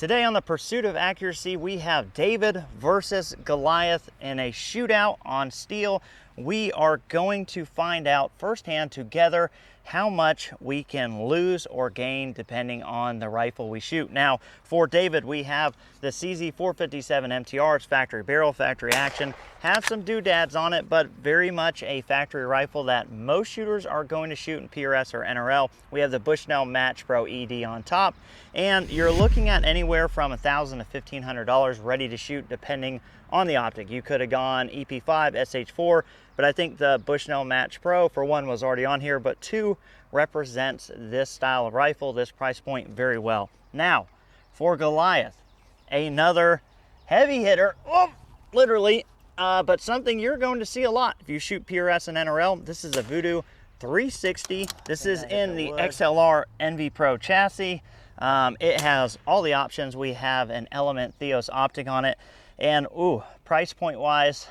Today on the Pursuit of Accuracy, we have David versus Goliath in a shootout on steel. We are going to find out firsthand together how much we can lose or gain depending on the rifle we shoot. Now, for David, we have the CZ457 MTR. It's factory barrel, factory action, has some doodads on it, but very much a factory rifle that most shooters are going to shoot in PRS or NRL. We have the Bushnell Match Pro ED on top, and you're looking at anywhere from $1,000 to $1,500 ready to shoot depending on the optic. You could have gone EP5, SH4, but I think the Bushnell Match Pro, for one, was already on here, but two, represents this style of rifle, this price point very well. Now, for Goliath, another heavy hitter, literally, but something you're going to see a lot if you shoot PRS and NRL. This is a VUDOO 360. This is in the XLR NV Pro chassis. It has all the options. We have an Element Theos optic on it, and price point wise,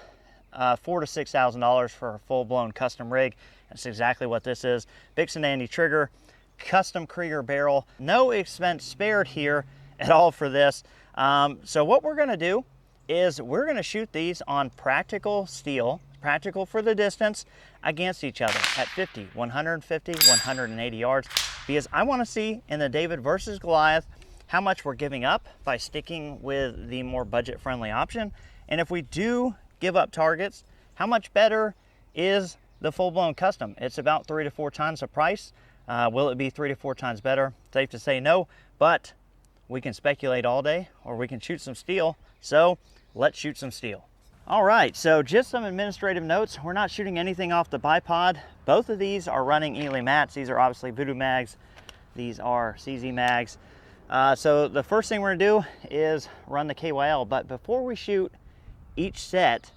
$4,000 to $6,000 for a full-blown custom rig. That's exactly what this is. Bixen Andy trigger, custom Krieger barrel. No expense spared here at all for this. So what we're gonna do is we're gonna shoot these on practical steel, practical for the distance, against each other at 50, 150, 180 yards, because I wanna see in the David versus Goliath how much we're giving up by sticking with the more budget-friendly option. And if we do give up targets, how much better is the full-blown custom? It's about 3 to 4 times the price. Will it be 3 to 4 times better? Safe to say no, but we can speculate all day, or we can shoot some steel. So let's shoot some steel. All right, so just some administrative notes. We're not shooting anything off the bipod. Both of these are running Ely mats. These are obviously VUDOO mags. These are CZ mags. So the first thing we're gonna do is run the KYL, but before we shoot each set,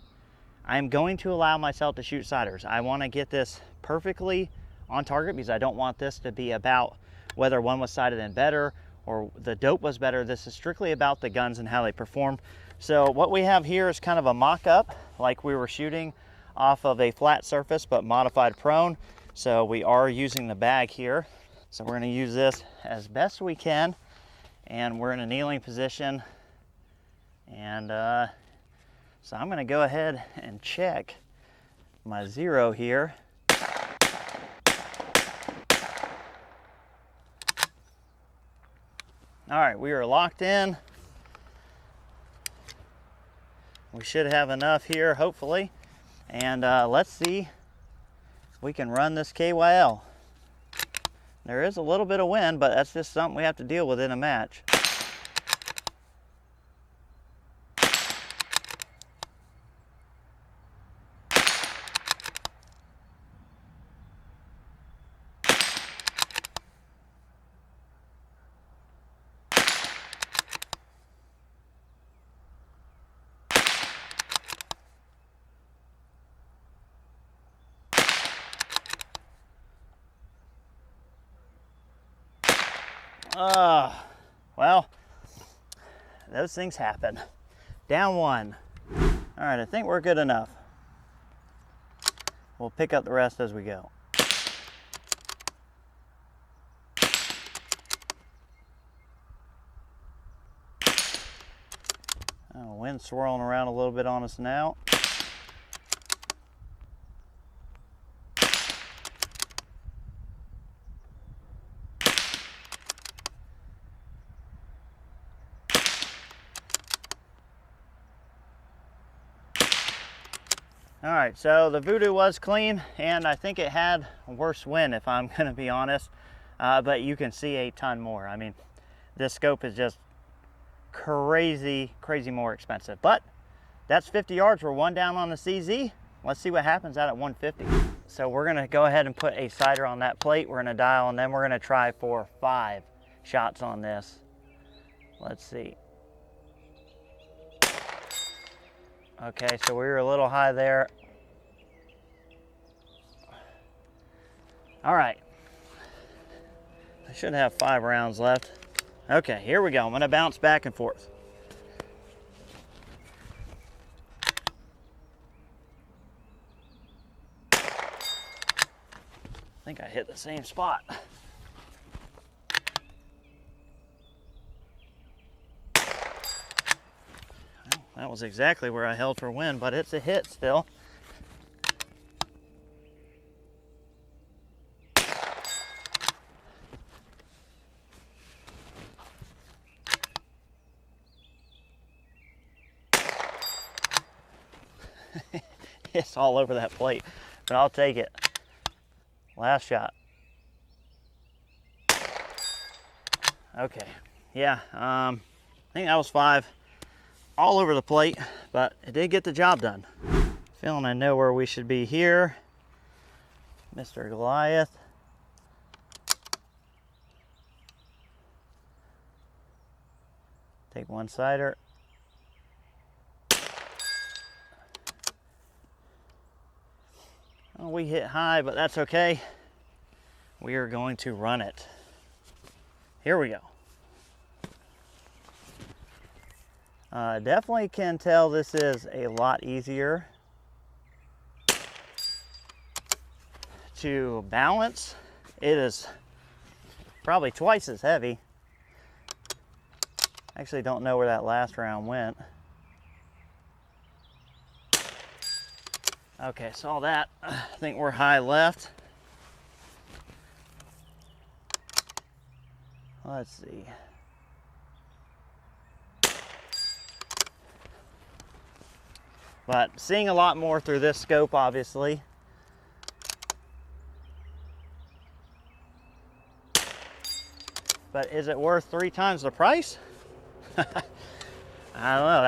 I'm going to allow myself to shoot siders. I want to get this perfectly on target because I don't want this to be about whether one was sighted in better or the dope was better. This is strictly about the guns and how they perform. So what we have here is kind of a mock-up, like we were shooting off of a flat surface but modified prone. So we are using the bag here. So we're going to use this as best we can, and we're in a kneeling position, and so I'm going to go ahead and check my zero here. All right, we are locked in. We should have enough here, hopefully. And let's see if we can run this KYL. There is a little bit of wind, but that's just something we have to deal with in a match. Well, those things happen. Down one. All right, I think we're good enough. We'll pick up the rest as we go. Wind swirling around a little bit on us now. All right, so the VUDOO was clean, and I think it had worse wind, if I'm gonna be honest, but you can see a ton more. I mean, this scope is just crazy more expensive, but that's 50 yards. We're one down on the CZ. Let's see what happens out at 150. So we're gonna go ahead and put a sighter on that plate. We're gonna dial, and then we're gonna try for 5 shots on this. Let's see. Okay, so we were a little high there. All right. I should have 5 rounds left. Okay, here we go. I'm gonna bounce back and forth. I think I hit the same spot. That was exactly where I held for wind, but it's a hit still. It's all over that plate, but I'll take it. Last shot. Okay, yeah, I think that was 5. All over the plate, but it did get the job done. Feeling I know where we should be here. Mr. Goliath. Take one sider. Well, we hit high, but that's okay. We are going to run it. Here we go. Definitely can tell this is a lot easier to balance. It is probably twice as heavy. Actually don't know where that last round went. Okay, saw that. I think we're high left. Let's see. But seeing a lot more through this scope, obviously. But is it worth 3 times the price? I don't know.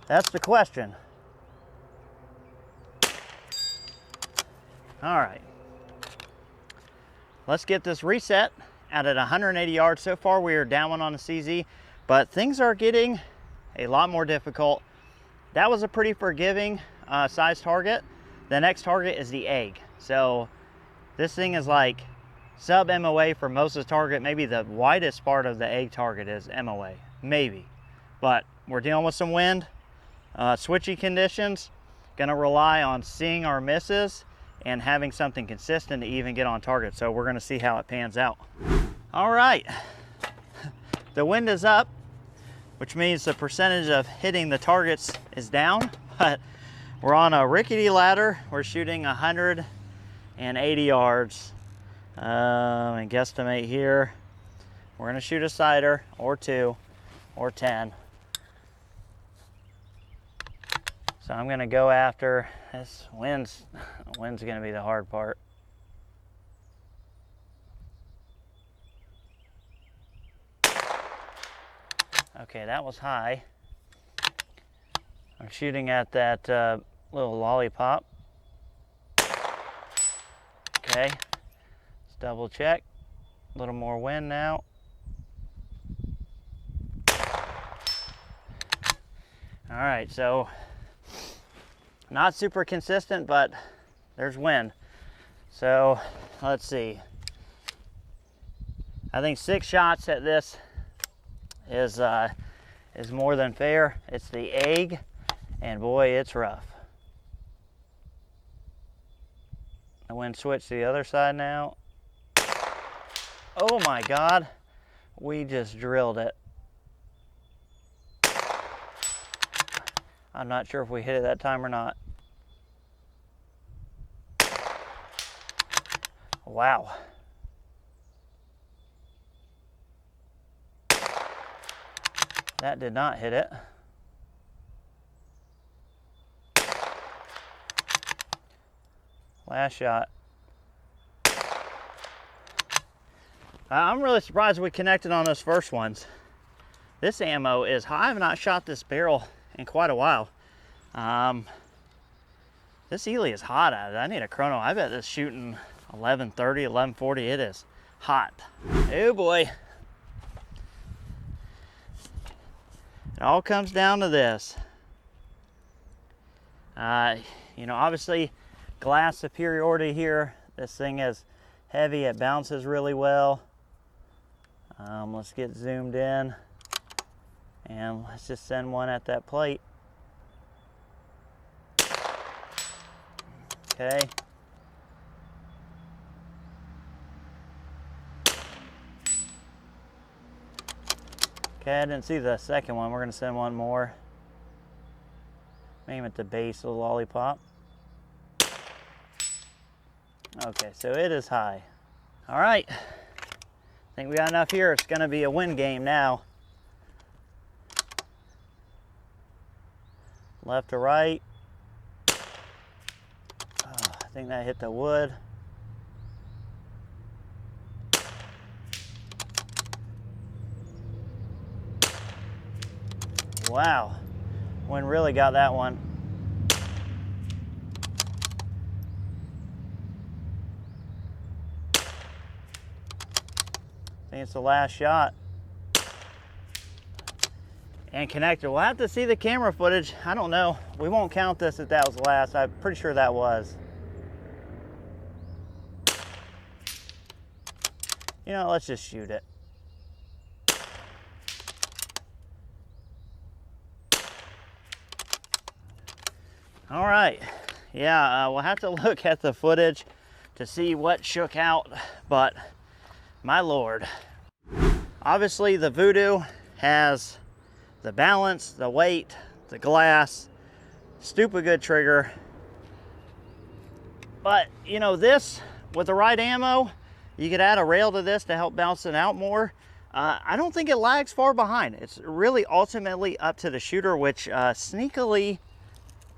That's the question. All right. Let's get this reset out at 180 yards. So far, we are down one on the CZ, but things are getting a lot more difficult. That was a pretty forgiving size target. The next target is the egg. So this thing is like sub MOA for most of the target. Maybe the widest part of the egg target is MOA, maybe. But we're dealing with some wind, switchy conditions. Gonna rely on seeing our misses and having something consistent to even get on target. So we're gonna see how it pans out. All right, the wind is up, which means the percentage of hitting the targets is down, but we're on a rickety ladder. We're shooting 180 yards. And guesstimate here, we're gonna shoot a sider or 2 or 10. So I'm gonna go after this. Wind's gonna be the hard part. Okay, that was high. I'm shooting at that little lollipop. Okay, let's double check. A little more wind now. All right, so not super consistent, but there's wind. So let's see. I think 6 shots at this is more than fair. It's the egg, and boy, it's rough. The wind switched to the other side now. Oh my God, we just drilled it. I'm not sure if we hit it that time or not. Wow. That did not hit it. Last shot. I'm really surprised we connected on those first ones. This ammo is high. I have not shot this barrel in quite a while. This Ely is hot out of it. I need a chrono. I bet this shooting 1130, 1140. It is hot. Oh boy. It all comes down to this. You know, obviously glass superiority here. This thing is heavy. It bounces really well. Let's get zoomed in and let's just send one at that plate. Okay. Okay, I didn't see the second one. We're gonna send one more. Aim at the base of the lollipop. Okay, so it is high. All right, I think we got enough here. It's gonna be a win game now. Left to right. Oh, I think that hit the wood. Wow, wind really got that one. I think it's the last shot. And connected. We'll have to see the camera footage. I don't know. We won't count this if that was the last. I'm pretty sure that was. You know, let's just shoot it. All right. Yeah, we'll have to look at the footage to see what shook out, but my Lord. Obviously, the VUDOO has the balance, the weight, the glass, stupid good trigger. But, you know, this, with the right ammo, you could add a rail to this to help balance it out more. I don't think it lags far behind. It's really ultimately up to the shooter, which sneakily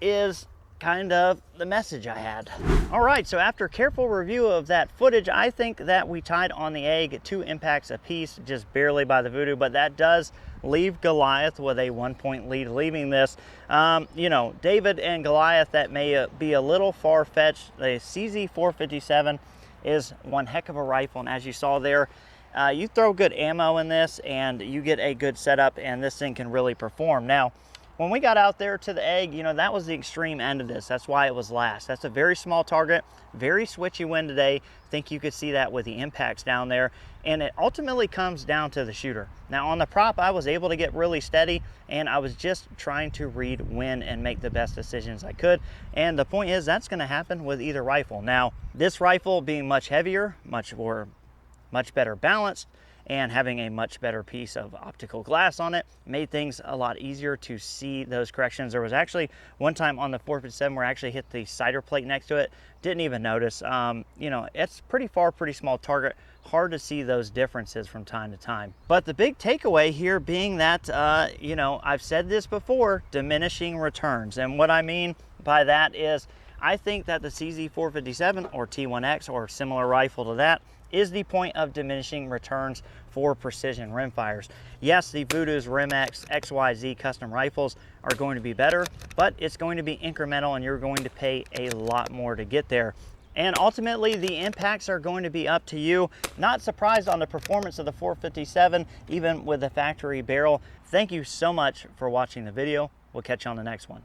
is kind of the message I had. All right, so after careful review of that footage, I think that we tied on the egg 2 impacts apiece, just barely by the VUDOO, but that does leave Goliath with a 1-point lead, leaving this. You know, David and Goliath, that may be a little far-fetched. The CZ457 is one heck of a rifle, and as you saw there, you throw good ammo in this and you get a good setup, and this thing can really perform. Now, when we got out there to the egg, you know, that was the extreme end of this. That's why it was last. That's a very small target, very switchy wind today. I think you could see that with the impacts down there. And it ultimately comes down to the shooter. Now on the prop, I was able to get really steady, and I was just trying to read wind and make the best decisions I could. And the point is, that's gonna happen with either rifle. Now, this rifle being much heavier, much better balanced, and having a much better piece of optical glass on it made things a lot easier to see those corrections. There was actually one time on the 457 where I actually hit the cider plate next to it, didn't even notice. You know, it's pretty far, pretty small target, hard to see those differences from time to time. But the big takeaway here being that, you know, I've said this before, diminishing returns. And what I mean by that is, I think that the CZ457 or T1X or similar rifle to that is the point of diminishing returns for precision rimfires. Yes, the VUDOO's RimX XYZ custom rifles are going to be better, but it's going to be incremental and you're going to pay a lot more to get there. And ultimately, the impacts are going to be up to you. Not surprised on the performance of the 457, even with the factory barrel. Thank you so much for watching the video. We'll catch you on the next one.